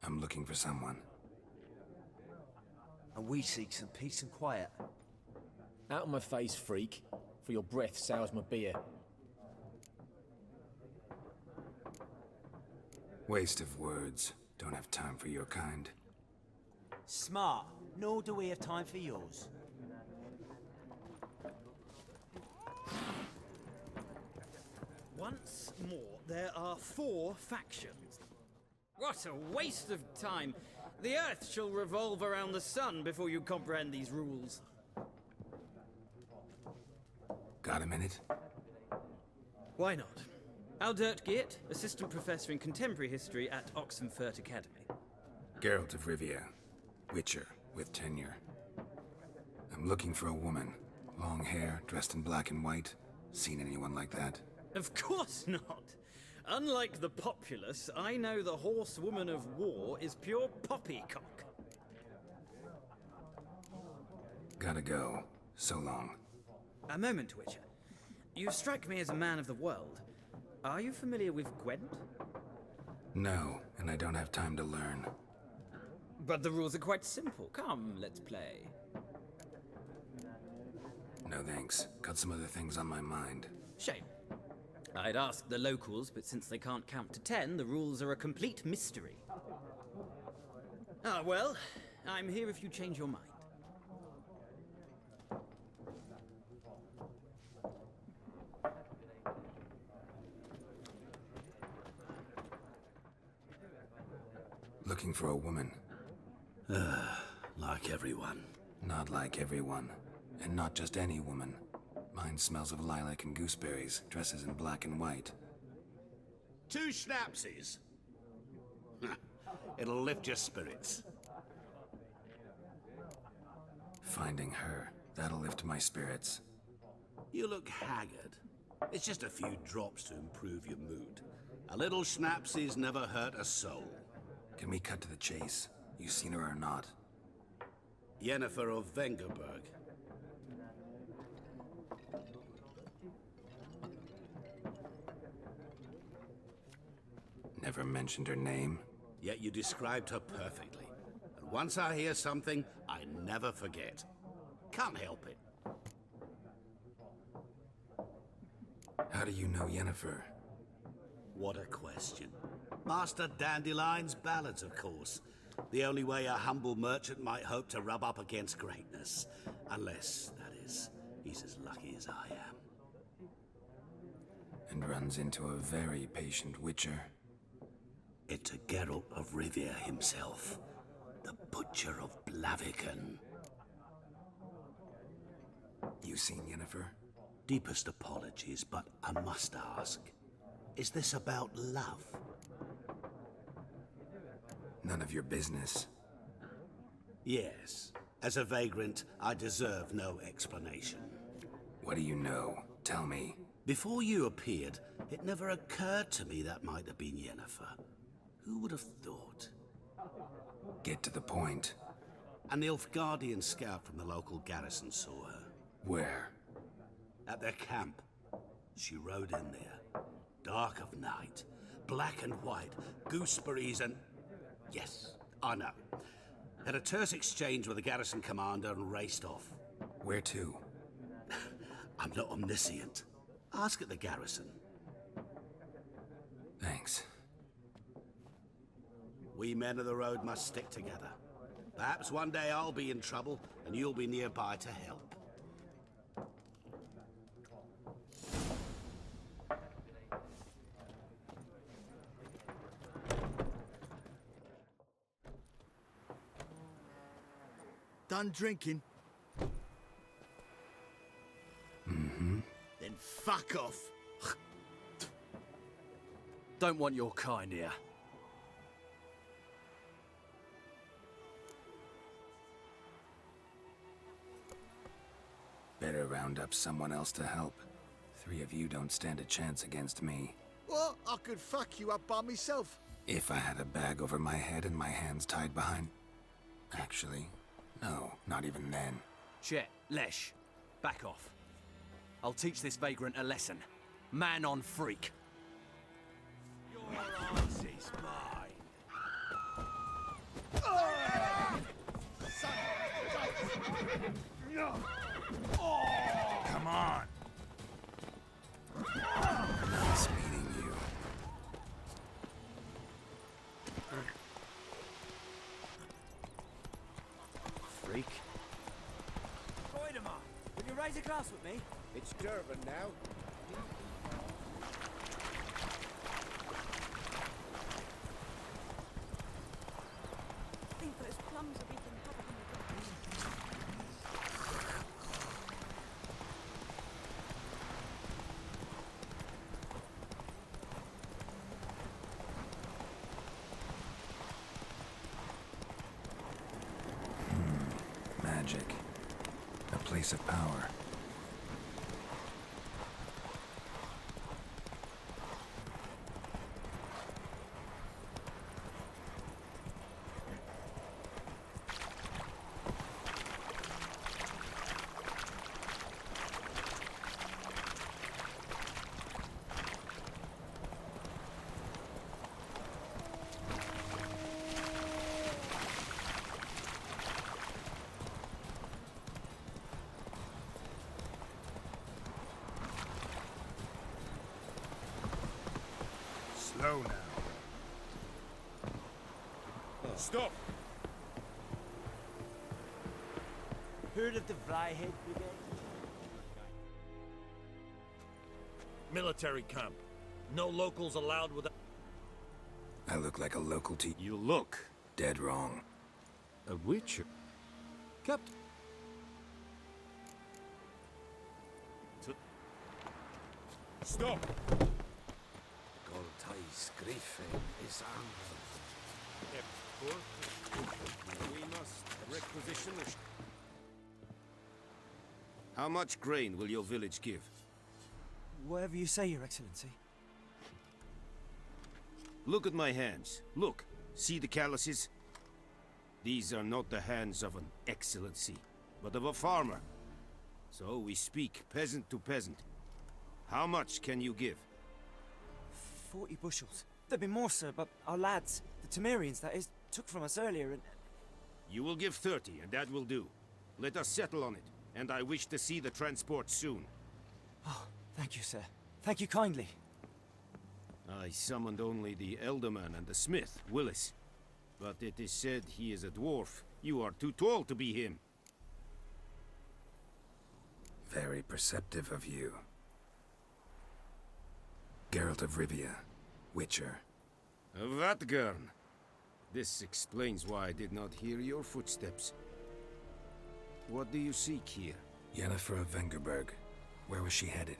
I'm looking for someone. And we seek some peace and quiet. Out of my face, freak, for your breath sours my beer. Waste of words. Don't have time for your kind. Smart, nor do we have time for yours. Once more, there are 4 factions. What a waste of time! The Earth shall revolve around the sun before you comprehend these rules. Got a minute? Why not? Aldert Geert, Assistant Professor in Contemporary History at Oxenfurt Academy. Geralt of Rivia. Witcher, with tenure. I'm looking for a woman. Long hair, dressed in black and white. Seen anyone like that? Of course not! Unlike the populace, I know the horsewoman of war is pure poppycock. Gotta go. So long. A moment, Witcher. You strike me as a man of the world. Are you familiar with Gwent? No, and I don't have time to learn. But the rules are quite simple. Come, let's play. No thanks. Got some other things on my mind. Shame. I'd ask the locals, but since they can't count to 10, the rules are a complete mystery. Ah, well, I'm here if you change your mind. Looking for a woman. Like everyone. Not like everyone. And not just any woman. Mine smells of lilac and gooseberries, dresses in black and white. 2 schnapsies. It'll lift your spirits. Finding her, that'll lift my spirits. You look haggard. It's just a few drops to improve your mood. A little schnapsies never hurt a soul. Can we cut to the chase? You seen her or not? Yennefer of Vengerberg. Never mentioned her name. Yet you described her perfectly. And once I hear something, I never forget. Can't help it. How do you know Yennefer? What a question. Master Dandelion's ballads, of course. The only way a humble merchant might hope to rub up against greatness. Unless, that is, he's as lucky as I am. And runs into a very patient witcher. It's a Geralt of Rivia himself. The Butcher of Blaviken. You seen Yennefer? Deepest apologies, but I must ask. Is this about love? None of your business. Yes. As a vagrant, I deserve no explanation. What do you know? Tell me. Before you appeared, it never occurred to me that might have been Yennefer. Who would have thought? Get to the point. An Nilfgaardian scout from the local garrison saw her. Where? At their camp. She rode in there. Dark of night. Black and white. Gooseberries and... Yes, I know. Had a terse exchange with the garrison commander and raced off. Where to? I'm not omniscient. Ask at the garrison. Thanks. We men of the road must stick together. Perhaps one day I'll be in trouble and you'll be nearby to help. Done drinking? Mm-hmm. Then fuck off. Don't want your kind here. Better round up someone else to help. 3 of you don't stand a chance against me. What? I could fuck you up by myself. If I had a bag over my head and my hands tied behind... Actually, no, not even then. Chet, Lesh, back off. I'll teach this vagrant a lesson. Man on freak. Your arse is mine. Come on! Nice meeting you. Freak. Voidemar, will you raise a glass with me? It's Durban now. I think those plums are being covered in the Magic. A place of power. Slow now. Stop! Heard of the Flyhead Brigade? Military camp. No locals allowed without... I look like a local to You look. dead wrong. A witcher. Captain. Stop! Goltais Griffin is We must requisition the... How much grain will your village give? Whatever you say, Your Excellency. Look at my hands. Look. See the calluses? These are not the hands of an excellency, but of a farmer. So we speak peasant to peasant. How much can you give? 40 bushels. There'd be more, sir, but our lads, the Temerians, that is, took from us earlier and... You will give 30, and that will do. Let us settle on it, and I wish to see the transport soon. Oh, thank you, sir. Thank you kindly. I summoned only the Elderman and the smith, Willis. But it is said he is a dwarf. You are too tall to be him. Very perceptive of you. Geralt of Rivia, Witcher. Vatgern. This explains why I did not hear your footsteps. What do you seek here? Yennefer of Vengerberg. Where was she headed?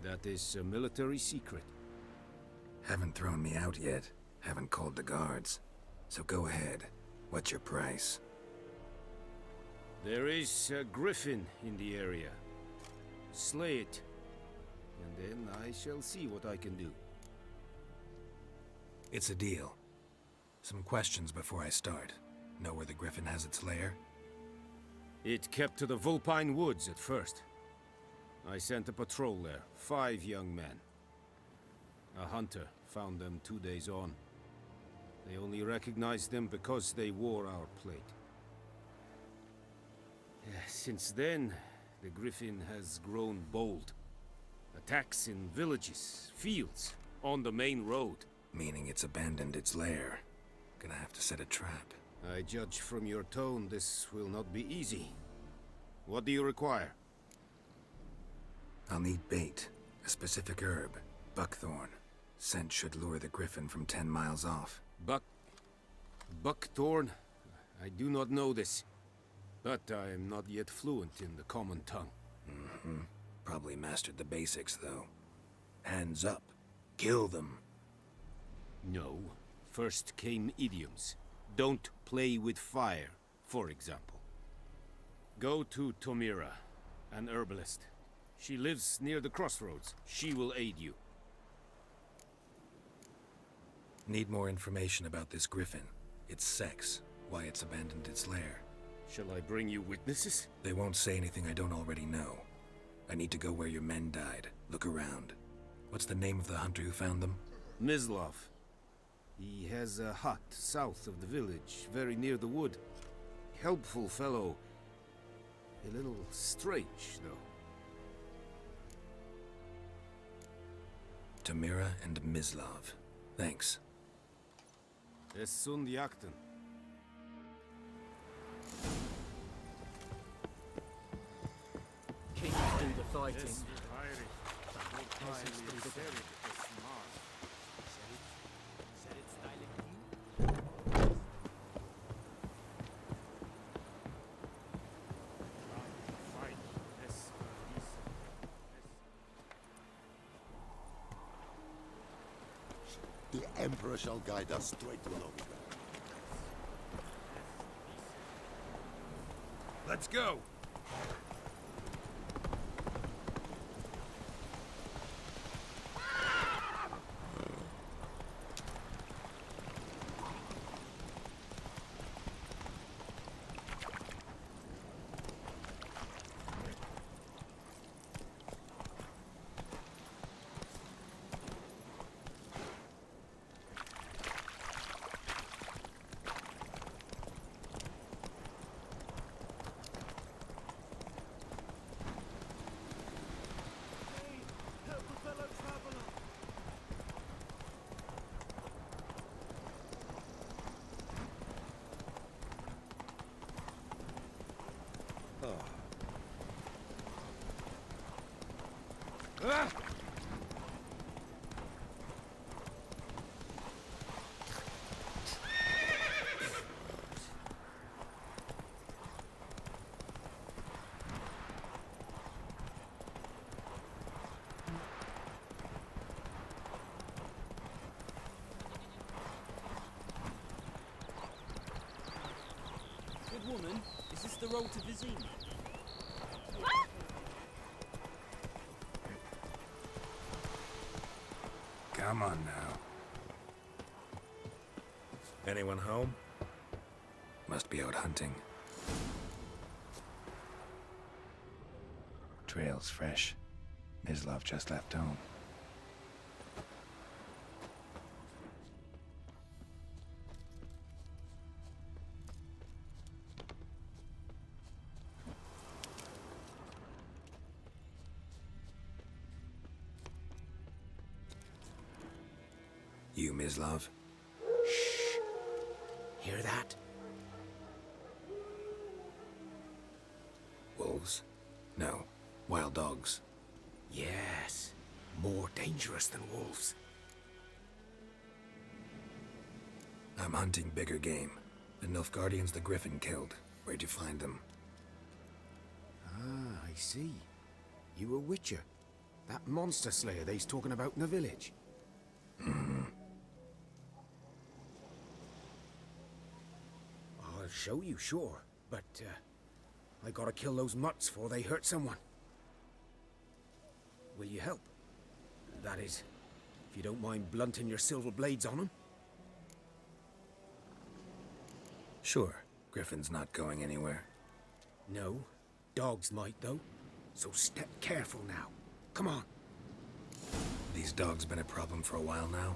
That is a military secret. Haven't thrown me out yet. Haven't called the guards. So go ahead. What's your price? There is a griffin in the area. Slay it. And then I shall see what I can do. It's a deal. Some questions before I start. Know where the griffin has its lair? It kept to the Vulpine Woods at first. I sent a patrol there, 5 young men. A hunter found them 2 days on. They only recognized them because they wore our plate. Since then, the griffin has grown bold. Attacks in villages, fields, on the main road. Meaning it's abandoned its lair. Gonna have to set a trap. I judge from your tone this will not be easy. What do you require? I'll need bait. A specific herb. Buckthorn. Scent should lure the griffin from 10 miles off. Buckthorn? I do not know this. But I am not yet fluent in the common tongue. Probably mastered the basics, though. Hands up. Kill them. No. First came idioms. Don't play with fire, for example. Go to Tomira, an herbalist. She lives near the crossroads. She will aid you. Need more information about this griffin. Its sex. Why it's abandoned its lair. Shall I bring you witnesses? They won't say anything I don't already know. I need to go where your men died. Look around. What's the name of the hunter who found them? Mislav. He has a hut south of the village, very near the wood. Helpful fellow. A little strange, though. Tamira and Mislav. Thanks. Es sunt jakten. Kings do the fighting. The Emperor shall guide us straight to Novigrad. Let's go! Good woman, is this the road to Vizima? Come on now. Anyone home? Must be out hunting. Trail's fresh. Mislav just left home. You, Mislav? Hear that? Wolves? No. Wild dogs. Yes. More dangerous than wolves. I'm hunting bigger game. The Nilfgaardians the Griffin killed. Where'd you find them? Ah, I see. You a witcher. That monster slayer they's talking about in the village. I'll show you, sure. But, I gotta kill those mutts before they hurt someone. Will you help? That is, if you don't mind blunting your silver blades on them. Sure. Griffin's not going anywhere. No, dogs might though. So step careful now. Come on. These dogs been a problem for a while now?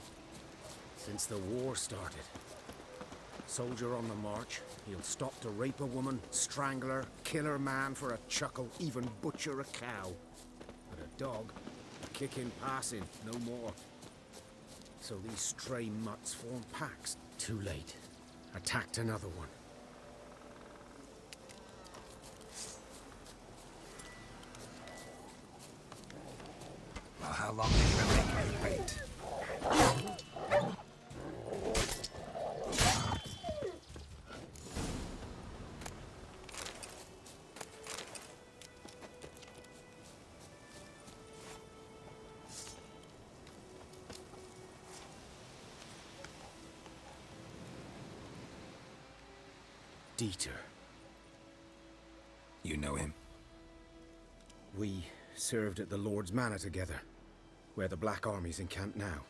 Since the war started. Soldier on the march, he'll stop to rape a woman, strangle her, kill her man for a chuckle, even butcher a cow. But a dog, kick in passing, no more. So these stray mutts form packs. Too late. Attacked another one. Well, how long are you gonna make me wait? Dieter. You know him? We served at the Lord's Manor together, where the Black Army's encamped now.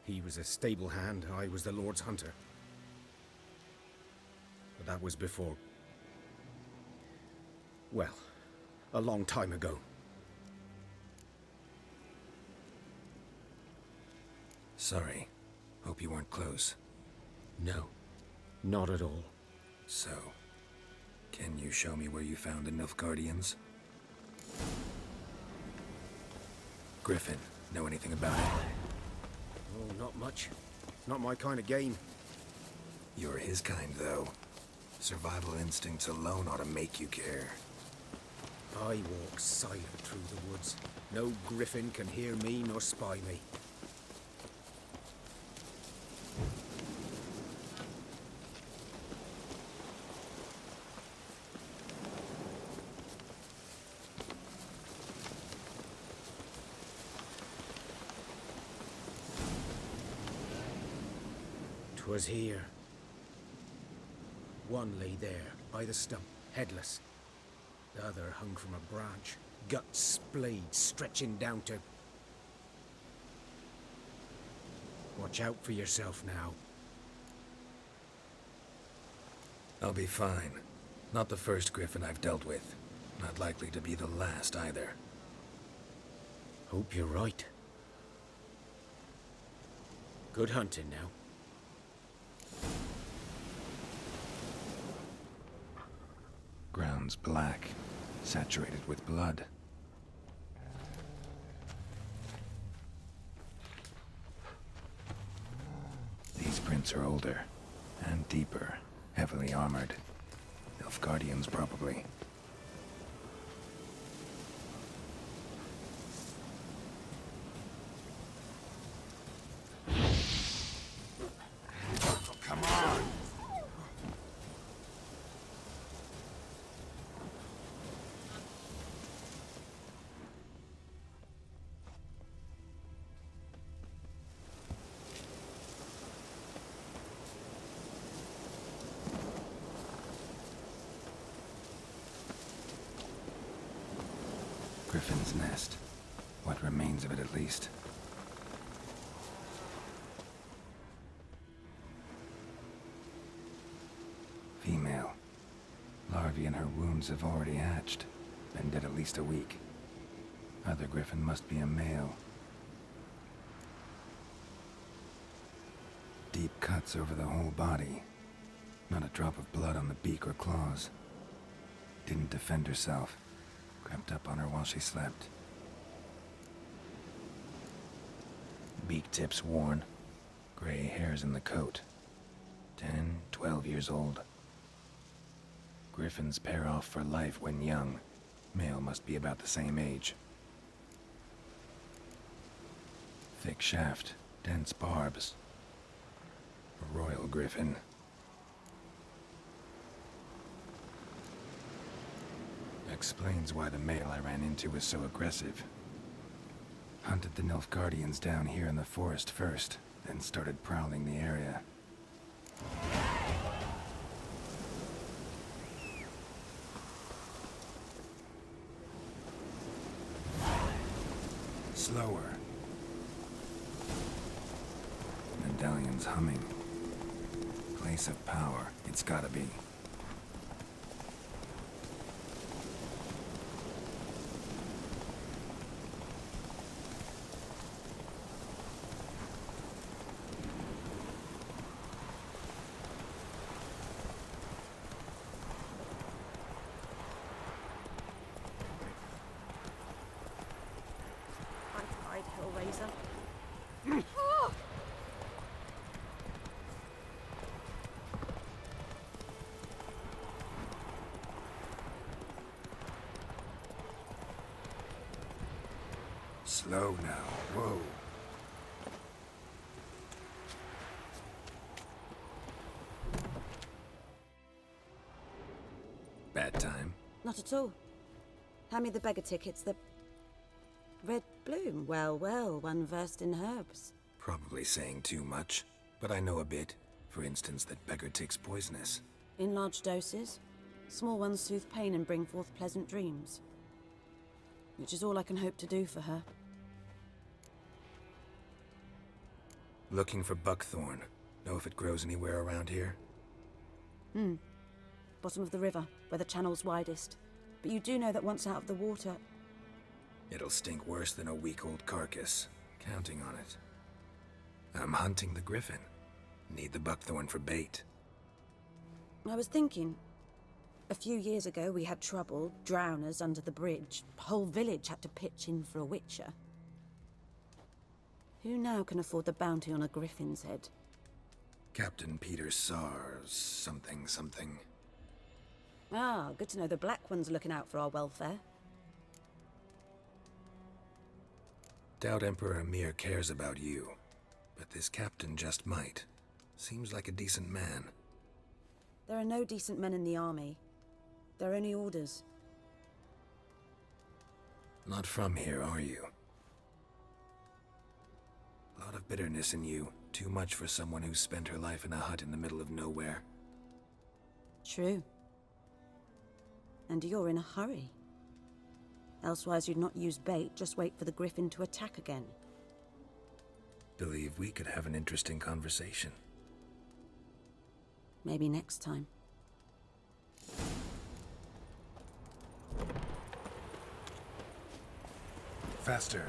He was a stable hand, I was the Lord's hunter. But that was before... well, a long time ago. Sorry. Hope you weren't close. No, not at all. So, Can you show me where you found the Nilfgaardians? Griffin, know anything about it? Oh, not much. Not my kind of game. You're his kind, though. Survival instincts alone ought to make you care. I walk silent through the woods. No griffin can hear me nor spy me. Was here. One lay there, by the stump, headless. The other hung from a branch, guts splayed, stretching down to... Watch out for yourself now. I'll be fine. Not the first griffin I've dealt with. Not likely to be the last either. Hope you're right. Good hunting now. Ground's black, saturated with blood. These prints are older, and deeper, heavily armored. Nilfgaardians, probably. Come on! Griffin's nest. What remains of it, at least. Female. Larvae in her wounds have already hatched. Been dead at least a week. Other griffin must be a male. Deep cuts over the whole body. Not a drop of blood on the beak or claws. Didn't defend herself. Crept up on her while she slept. Beak tips worn. Gray hairs in the coat. 10, 12 years old. Griffins pair off for life when young. Male must be about the same age. Thick shaft, dense barbs. A royal griffin. Explains why the male I ran into was so aggressive. Hunted the Nilfgaardians down here in the forest first, then started prowling the area. Slower. Medallion's humming. Place of power, it's gotta be. I tried, Hellraiser. Oh! Slow now, whoa. Bad time? Not at all. Hand me the beggar tickets, the... Red bloom. Well, well, one versed in herbs. Probably saying too much, but I know a bit. For instance, that beggar tick's poisonous. In large doses. Small ones soothe pain and bring forth pleasant dreams. Which is all I can hope to do for her. Looking for buckthorn. Know if it grows anywhere around here? Bottom of the river, where the channel's widest. But you do know that once out of the water... It'll stink worse than a week-old carcass. Counting on it. I'm hunting the griffin. Need the buckthorn for bait. I was thinking... A few years ago, we had trouble, drowners under the bridge. Whole village had to pitch in for a witcher. Who now can afford the bounty on a griffin's head? Captain Peter Sars, something. Ah, good to know the Black One's looking out for our welfare. Doubt Emperor Emir cares about you, but this captain just might. Seems like a decent man. There are no decent men in the army. They're only orders. Not from here, are you? A lot of bitterness in you. Too much for someone who spent her life in a hut in the middle of nowhere. True. And you're in a hurry. Elsewise you'd not use bait, just wait for the griffin to attack again. Believe we could have an interesting conversation. Maybe next time. Faster.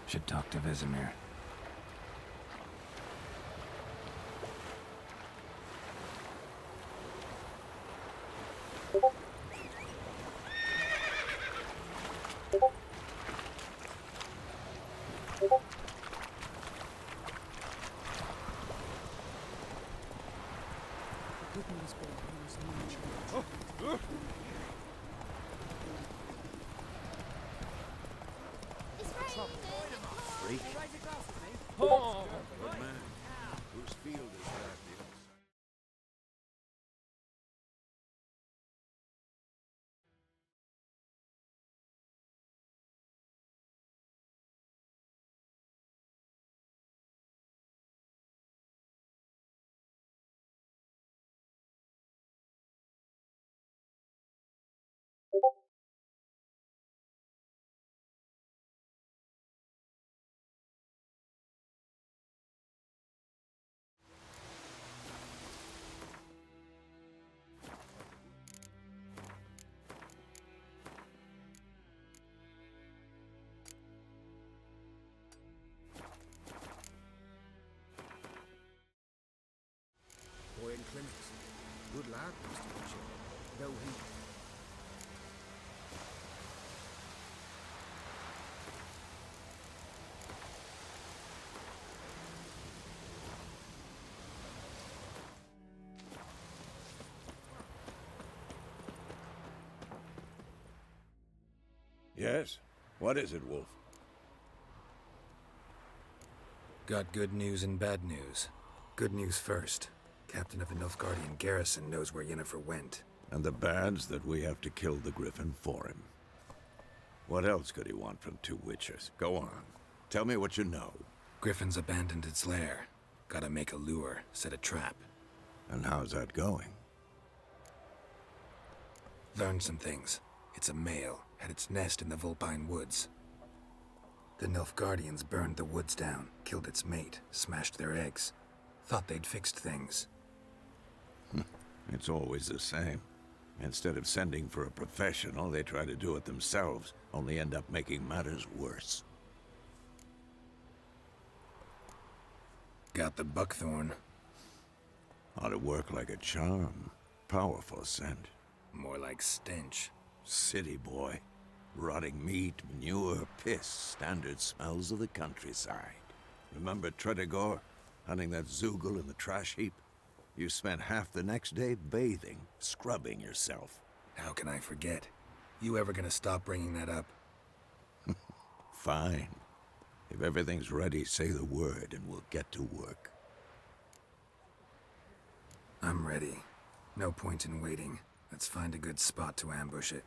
Should talk to Vesemir. Whose field is that? Boy in clinics. Good lad, Mr. Butcher. Though he... Yes? What is it, Wolf? Got good news and bad news. Good news first. Captain of the Nilfgaardian garrison knows where Yennefer went. And the bad's that we have to kill the Griffin for him. What else could he want from two witchers? Go on. Tell me what you know. Griffin's abandoned its lair. Gotta make a lure, set a trap. And how's that going? Learned some things. It's a male, had its nest in the Vulpine Woods. The Nilfgaardians burned the woods down, killed its mate, smashed their eggs. Thought they'd fixed things. It's always the same. Instead of sending for a professional, they try to do it themselves, only end up making matters worse. Got the buckthorn. Ought to work like a charm. Powerful scent. More like stench. City boy. Rotting meat, manure, piss. Standard smells of the countryside. Remember Tredegor? Hunting that Zoogle in the trash heap? You spent half the next day bathing, scrubbing yourself. How can I forget? You ever gonna stop bringing that up? Fine. If everything's ready, say the word and we'll get to work. I'm ready. No point in waiting. Let's find a good spot to ambush it.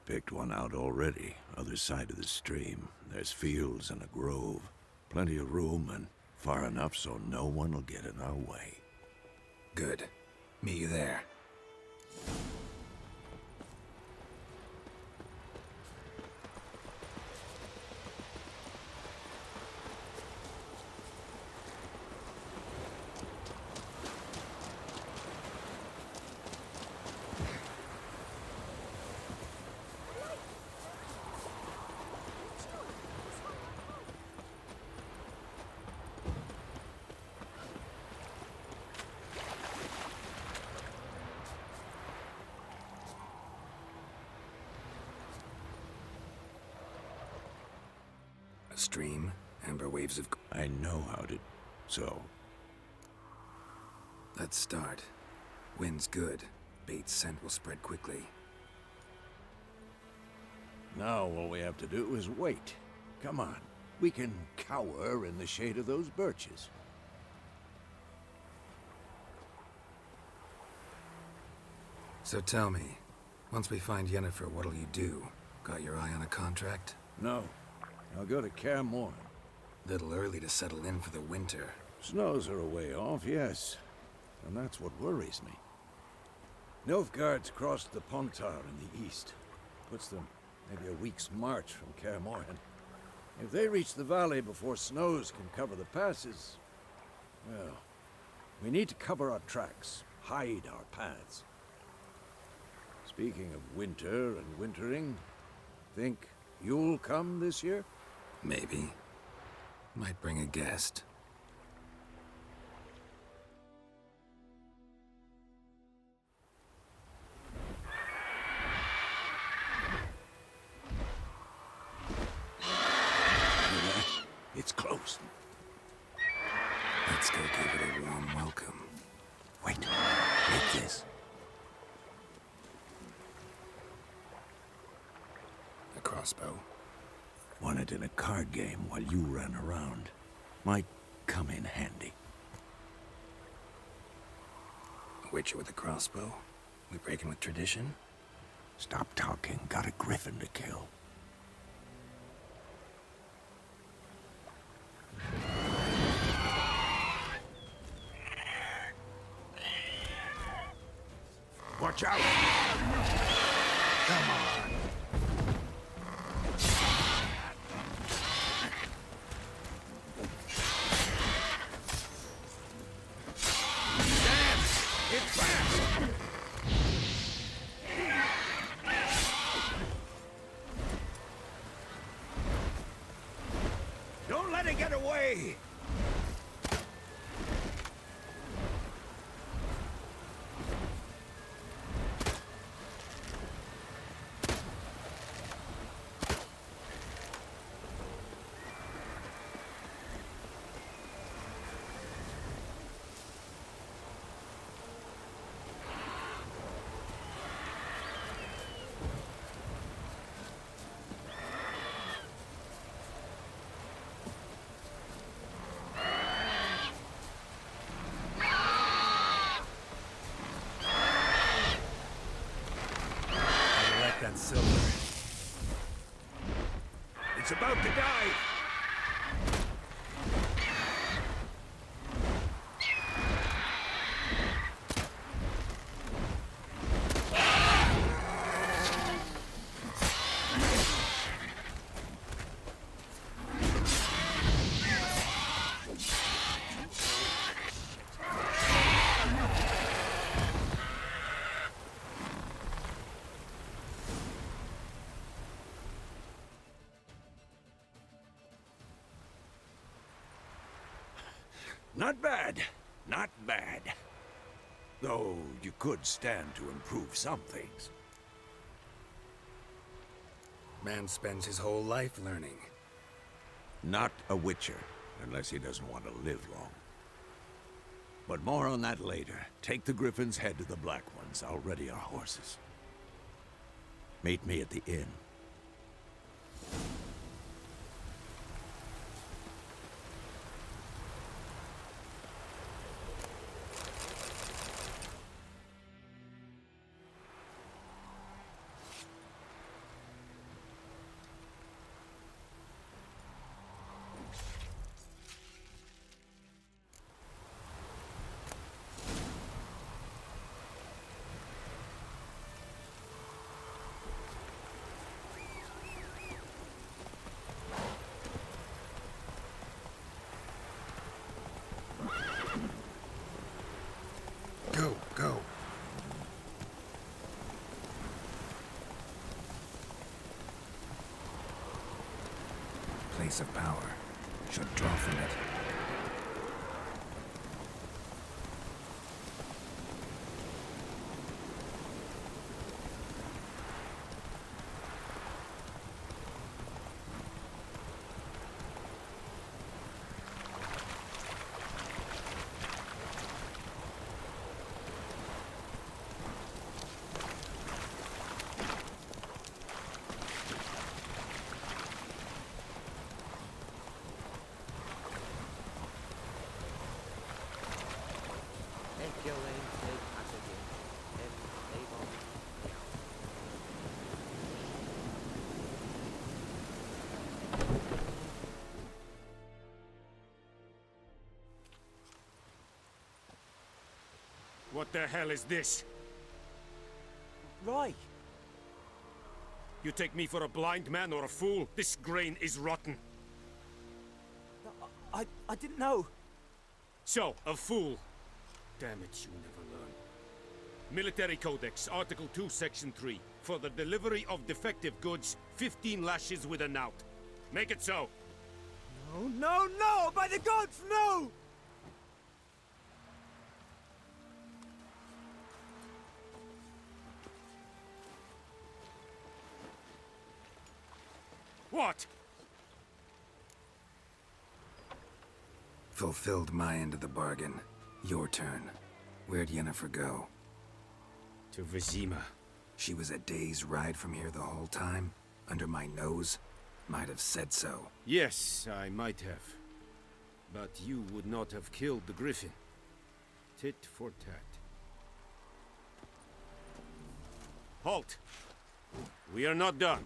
Picked one out already, other side of the stream. There's fields and a grove. Plenty of room and far enough so no one will get in our way. Good. Meet you there. A stream, amber waves of... I know how to... So, Let's start. Wind's good. Bait's scent will spread quickly. now all we have to do is wait. Come on. We can cower in the shade of those birches. So tell me, once we find Yennefer, what'll you do? Got your eye on a contract? No. I'll go to Kaer Morhen. Little early to settle in for the winter. Snows are a way off, yes. And that's what worries me. Nilfgaard's crossed the Pontar in the east. Puts them maybe a week's march from Kaer Morhen. If they reach the valley before snows can cover the passes, well, we need to cover our tracks, hide our paths. Speaking of winter and wintering, think you'll come this year? Maybe. Might bring a guest. It's close. Let's go give it a warm welcome. Wait, take this. A crossbow. Won it in a card game while you ran around. Might come in handy. A witcher with a crossbow? We breaking with tradition? Stop talking. Got a griffin to kill. Watch out! Come on. Damn! It's fast! Don't let it get away! That silver. It's about to die! Not bad. Not bad. Though you could stand to improve some things. Man spends his whole life learning. Not a witcher, unless he doesn't want to live long. But more on that later. Take the Griffin's head to the Black Ones. I'll ready our horses. Meet me at the inn. Go, go. Place of power. Should draw from it. What the hell is this? Right. You take me for a blind man or a fool? This grain is rotten. I didn't know. So, a fool. Damn it, you never learn. Military Codex, Article 2, Section 3. For the delivery of defective goods, 15 lashes with a knout. Make it so. No, no, no! By the gods, no! What? Fulfilled my end of the bargain. Your turn. Where'd Yennefer go? To Vizima. She was a day's ride from here the whole time? Under my nose? Might have said so. Yes, I might have. But you would not have killed the griffin. Tit for tat. Halt! We are not done.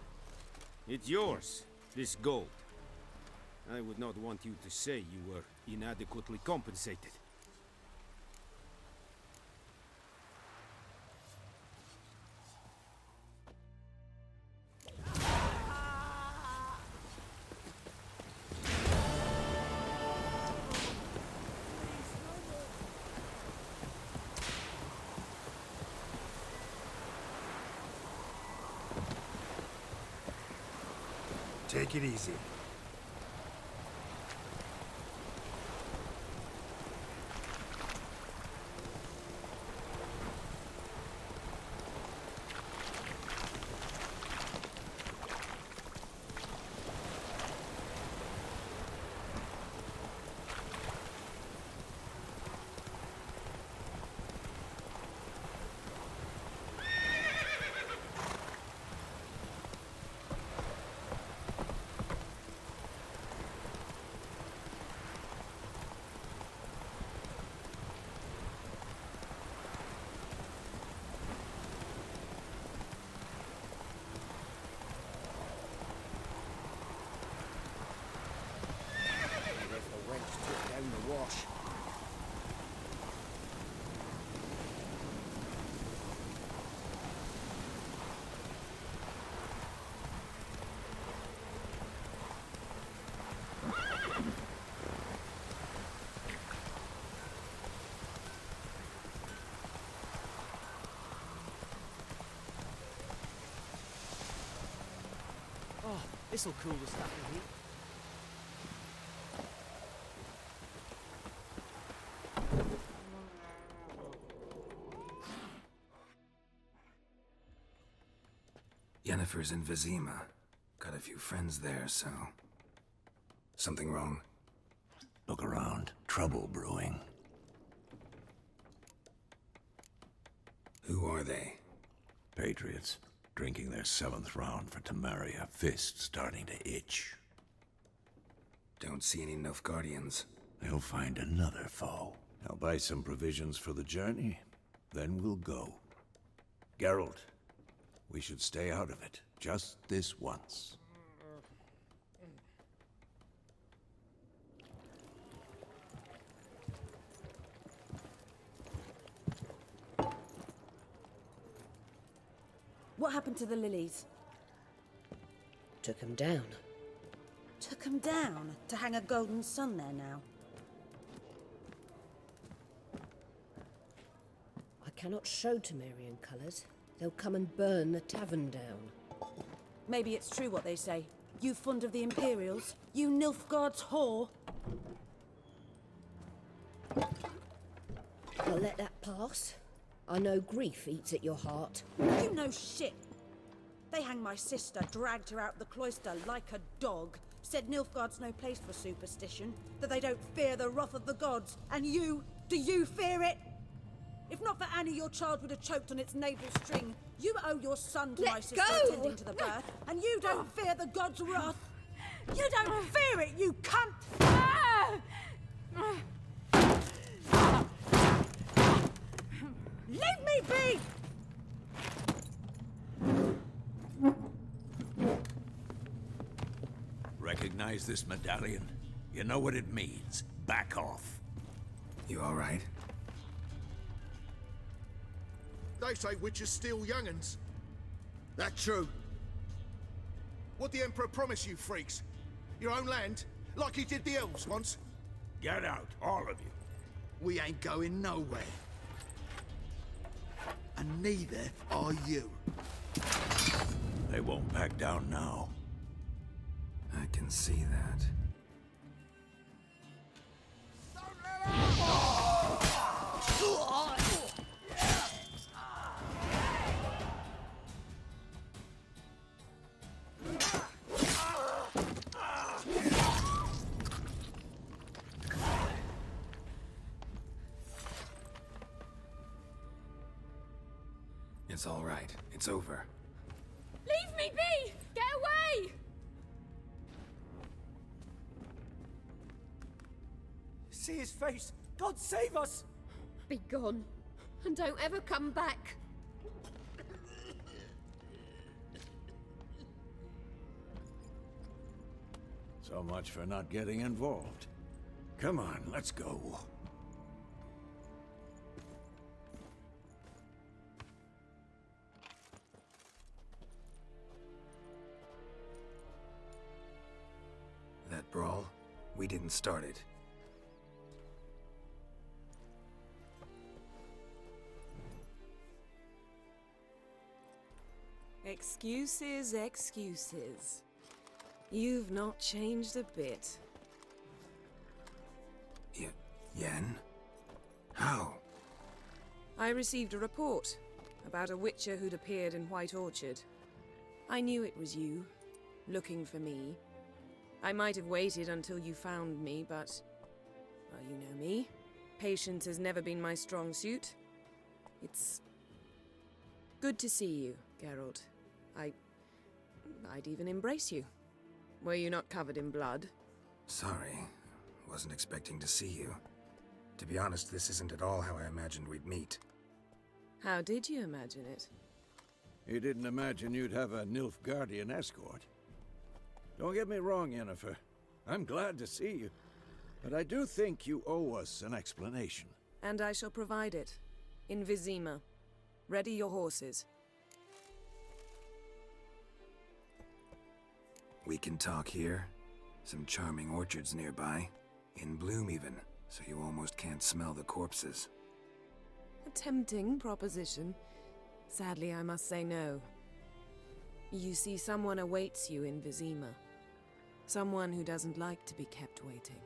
It's yours, this gold. I would not want you to say you were inadequately compensated. Take it easy. Oh, this'll cool the stuff in here. Yennefer's in Vizima. Got a few friends there, so... Something wrong? Look around. Trouble brewing. Who are they? Patriots. Drinking their 7th round for Temeria. Fist starting to itch. Don't see any Nilfgaardians. They'll find another foe. I'll buy some provisions for the journey. Then we'll go. Geralt, we should stay out of it. Just this once. What happened to the lilies? Took him down. Took them down to hang a golden sun there now. cannot show Temerian colours. They'll come and burn the tavern down. Maybe it's true what they say. You fond of the Imperials? You Nilfgaard's whore? I'll let that pass. I know grief eats at your heart. You know shit. They hanged my sister, dragged her out the cloister like a dog. Said Nilfgaard's no place for superstition, that they don't fear the wrath of the gods. And you? Do you fear it? If not for Annie, your child would have choked on its navel string. You owe your son to my sister attending to the birth, and you don't fear the gods' wrath. You don't fear it, you cunt! Leave me be! Recognize this medallion? You know what it means. Back off. You all right? They say witches steal young'uns. That true? What the Emperor promise you, freaks? Your own land? Like he did the elves once? Get out, all of you. We ain't going nowhere. And neither are you. They won't back down now. I can see that. It's all right. It's over. Leave me be! Get away! See his face! God save us! Be gone, and don't ever come back. So much for not getting involved. Come on, let's go. That brawl, we didn't start it. Excuses, excuses. You've not changed a bit. Yen? How? I received a report about a witcher who'd appeared in White Orchard. I knew it was you, looking for me. I might have waited until you found me, but... well, you know me. Patience has never been my strong suit. It's... good to see you, Geralt. I'd even embrace you. Were you not covered in blood? Sorry. Wasn't expecting to see you. To be honest, this isn't at all how I imagined we'd meet. How did you imagine it? You didn't imagine you'd have a Nilfgaardian escort. Don't get me wrong, Yennefer. I'm glad to see you. But I do think you owe us an explanation. And I shall provide it. In Vizima. Ready your horses. We can talk here. Some charming orchards nearby. In bloom even, so you almost can't smell the corpses. A tempting proposition. Sadly, I must say no. You see, someone awaits you in Vizima. Someone who doesn't like to be kept waiting.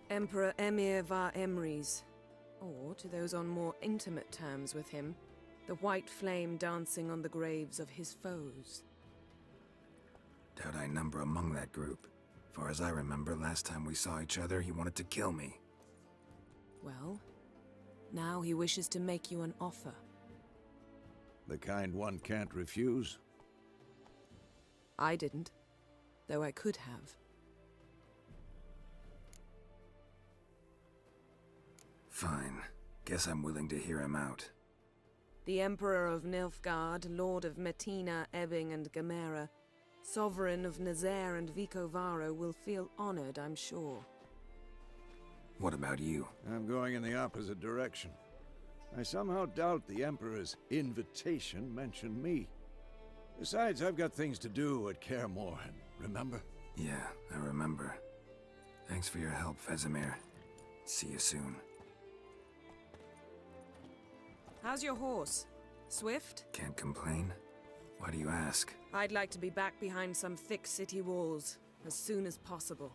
Emperor Emir var Emrys, or to those on more intimate terms with him, the white flame dancing on the graves of his foes. Doubt I number among that group. Far as I remember, last time we saw each other, he wanted to kill me. Well, now he wishes to make you an offer. The kind one can't refuse? I didn't, though I could have. Fine. Guess I'm willing to hear him out. The Emperor of Nilfgaard, Lord of Metina, Ebbing and Gamera, Sovereign of Nazaire and Vicovaro will feel honored, I'm sure. What about you? I'm going in the opposite direction. I somehow doubt the Emperor's invitation mentioned me. Besides, I've got things to do at Kaer Morhen, remember? Yeah, I remember. Thanks for your help, Vesemir. See you soon. How's your horse? Swift? Can't complain. Why do you ask? I'd like to be back behind some thick city walls as soon as possible.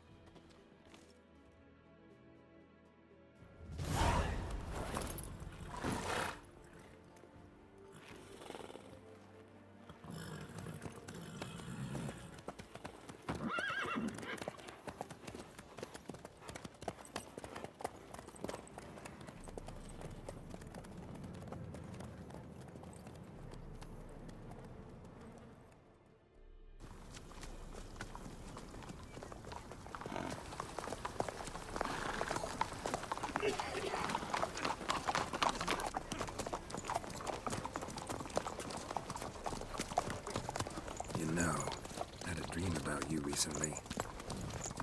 You know, I had a dream about you recently.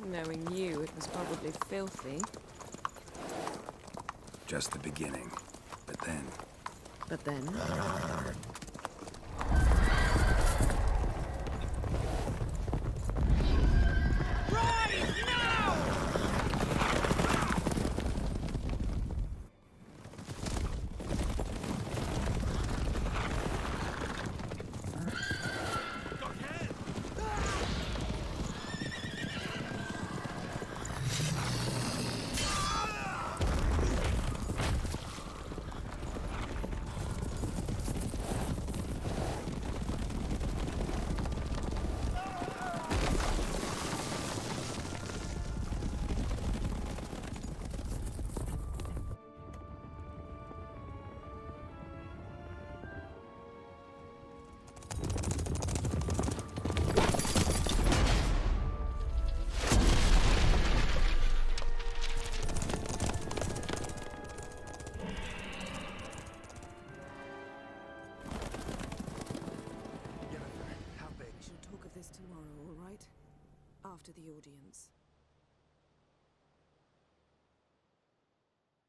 Knowing you, it was probably filthy. Just the beginning. But then... But then? We'll talk of this tomorrow, all right? After the audience.